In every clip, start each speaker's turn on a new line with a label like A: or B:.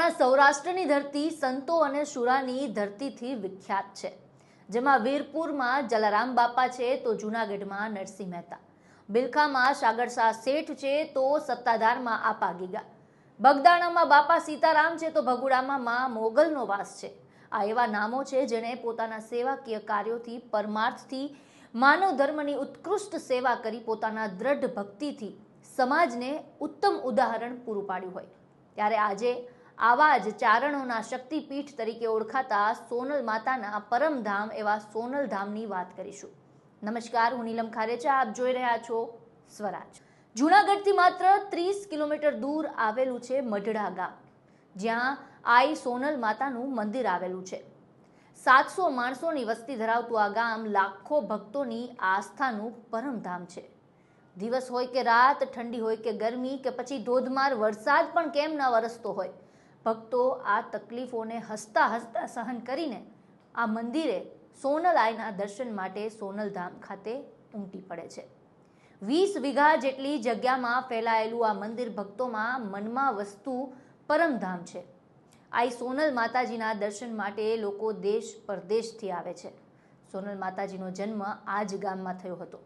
A: આપણા સૌરાષ્ટ્રની ધરતી સંતો અને શુરાની ધરતીથી વિખ્યાત છે, જેમાં વીરપુરમાં જલારામ બાપા છે તો જૂનાગઢમાં નરસિંહ મહેતા, બિલખામાં સાગરશાહ શેઠ છે તો સત્તાધારમાં આપા ગીગા, બગદાણામાં બાપા સીતારામ છે તો ભગુડામાં માં મોગલનો વાસ છે। આ એવા નામો છે જેણે પોતાના સેવાકીય કાર્યોથી, પરમાર્થથી, માનવ ધર્મની ઉત્કૃષ્ટ સેવા કરી પોતાના દ્રઢ ભક્તિથી સમાજને ઉત્તમ ઉદાહરણ પૂરું પાડ્યું હોય। ત્યારે આજે આવા જ ચારણોના શક્તિપીઠ તરીકે ઓળખાતા સોનલ માતાના પરમધામ એવા સોનલધામની વાત કરીશું। નમસ્કાર, હું નીલમ ખારેચા, આપ જોઈ રહ્યા છો સ્વરાજ। જૂનાગઢથી માત્ર 30 કિલોમીટર દૂર આવેલું છે મઢડા ગામ, જ્યાં આઈ સોનલ માતાનું મંદિર આવેલું છે। 700 માણસોની વસ્તી ધરાવતું આ ગામ લાખો ભક્તોની આસ્થાનું પરમધામ છે। દિવસ હોય કે રાત, ઠંડી હોય કે ગરમી કે પછી ધોધમાર વરસાદ પણ કેમ ન વરસતો હોય, ભક્તો આ તકલીફોને હસતા હસતા સહન કરીને આ મંદિરે સોનલ આઈના દર્શન માટે સોનલધામ ખાતે ઉમટી પડે છે। 20 વીઘા જેટલી જગ્યામાં ફેલાયેલું આ મંદિર ભક્તોમાં મનમાં વસતું પરમધામ છે। આઈ સોનલ માતાજીના દર્શન માટે લોકો દેશ પરદેશથી આવે છે। સોનલ માતાજીનો જન્મ આ જ ગામમાં થયો હતો।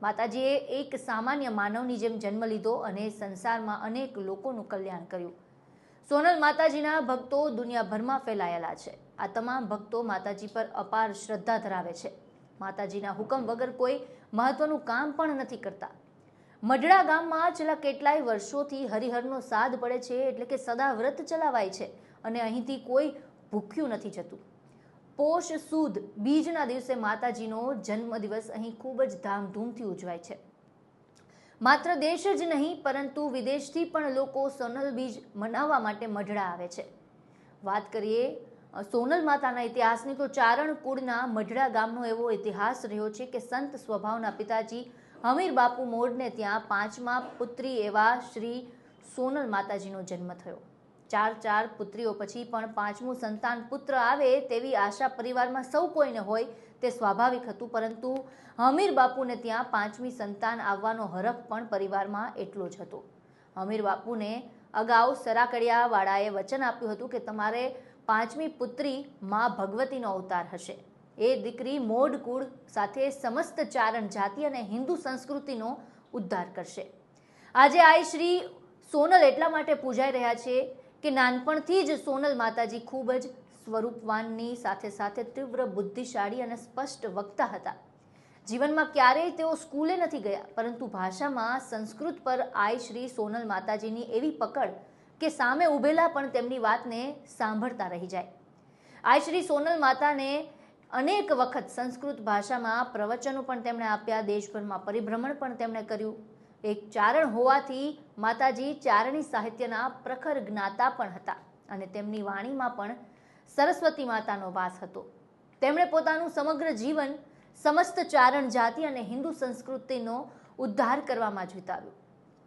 A: માતાજીએ એક સામાન્ય માનવની જેમ જન્મ લીધો અને સંસારમાં અનેક લોકોનું કલ્યાણ કર્યું। સોનલ માતાજીના ભક્તો દુનિયાભરમાં ફેલાયેલા છે। આ તમામ ભક્તો માતાજી પર અપાર શ્રદ્ધા ધરાવે છે। માતાજીના હુકમ વગર કોઈ મહત્વનું કામ પણ નથી કરતા। મઢડા ગામમાં છેલ્લા કેટલાય વર્ષોથી હરિહરનો સાદ પડે છે, એટલે કે સદા વ્રત ચલાવાય છે અને અહીંથી કોઈ ભૂખ્યું નથી જતું। પોષ સુદ બીજના દિવસે માતાજીનો જન્મદિવસ અહીં ખૂબ જ ધામધૂમથી ઉજવાય છે। માત્ર દેશ જ નહીં પરંતુ વિદેશથી પણ લોકો સોનલ બીજ મનાવવા માટે મઢડા આવે છે। વાત કરીએ સોનલ માતાના ઇતિહાસની તો ચારણ કુળના મઢડા ગામનો એવો ઇતિહાસ રહ્યો છે કે સંત સ્વભાવના પિતાજી હમીર બાપુ મોડને ત્યાં 5મા પુત્રી એવા શ્રી સોનલ માતાજીનો જન્મ થયો। 4 પુત્રીઓ પછી પણ 5મું સંતાન પુત્ર આવે તેવી આશા પરિવારમાં સૌ કોઈને હોય તે સ્વાભાવિક હતું, પરંતુ હમીર બાપુને ત્યાં 5મી સંતાન આવવાનો હરખ પણ પરિવારમાં એટલો જ હતો। હમીર બાપુને અગાઉ સરાકડિયા વાળાએ વચન આપ્યું હતું કે તમારે 5મી પુત્રી માં ભગવતીનો અવતાર હશે। એ દીકરી મોડ કુળ સાથે સમસ્ત ચારણ જાતિ અને હિન્દુ સંસ્કૃતિનો ઉદ્ધાર કરશે। આજે આઈ શ્રી સોનલ એટલા માટે પૂજાઈ રહ્યા છે કે નાનપણથી જ સોનલ માતાજી ખૂબ જ સ્વરૂપવાનની સાથે સાથે તીવ્ર બુદ્ધિશાળી અને સ્પષ્ટ વક્તા હતા। જીવનમાં ક્યારેય તેઓ સ્કૂલે નથી ગયા, પરંતુ ભાષામાં સંસ્કૃત પર આઈ શ્રી સોનલ માતાજીની એવી પકડ કે સામે ઊભેલા પણ તેમની વાતને સાંભળતા રહી જાય। આઈ શ્રી સોનલ માતાને અનેક વખત સંસ્કૃત ભાષામાં પ્રવચનો પણ તેમણે આપ્યા, દેશભરમાં પરિભ્રમણ પણ તેમણે કર્યું। એક ચારણ હોવાથી માતાજી ચારણી સાહિત્યના પ્રખર જ્ઞાતા પણ હતા અને તેમની વાણીમાં પણ સરસ્વતી માતાનો વાસ હતો। તેમણે પોતાનું સમગ્ર જીવન સમસ્ત ચારણ જાતિ અને હિન્દુ સંસ્કૃતિનો ઉદ્ધાર કરવામાં જ વિતાવ્યું।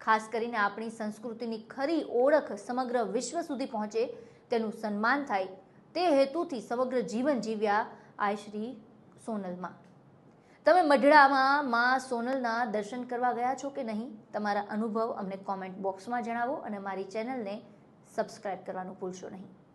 A: ખાસ કરીને આપણી સંસ્કૃતિની ખરી ઓળખ સમગ્ર વિશ્વ સુધી પહોંચે, તેનું સન્માન થાય તે હેતુથી સમગ્ર જીવન જીવ્યા આઈ શ્રી સોનલમાં। તમે મઢડામાં માં સોનલના દર્શન કરવા ગયા છો કે નહીં? તમારા અનુભવ અમને કોમેન્ટ બોક્સમાં જણાવો અને મારી ચેનલને સબસ્ક્રાઇબ કરવાનું ભૂલશો નહીં।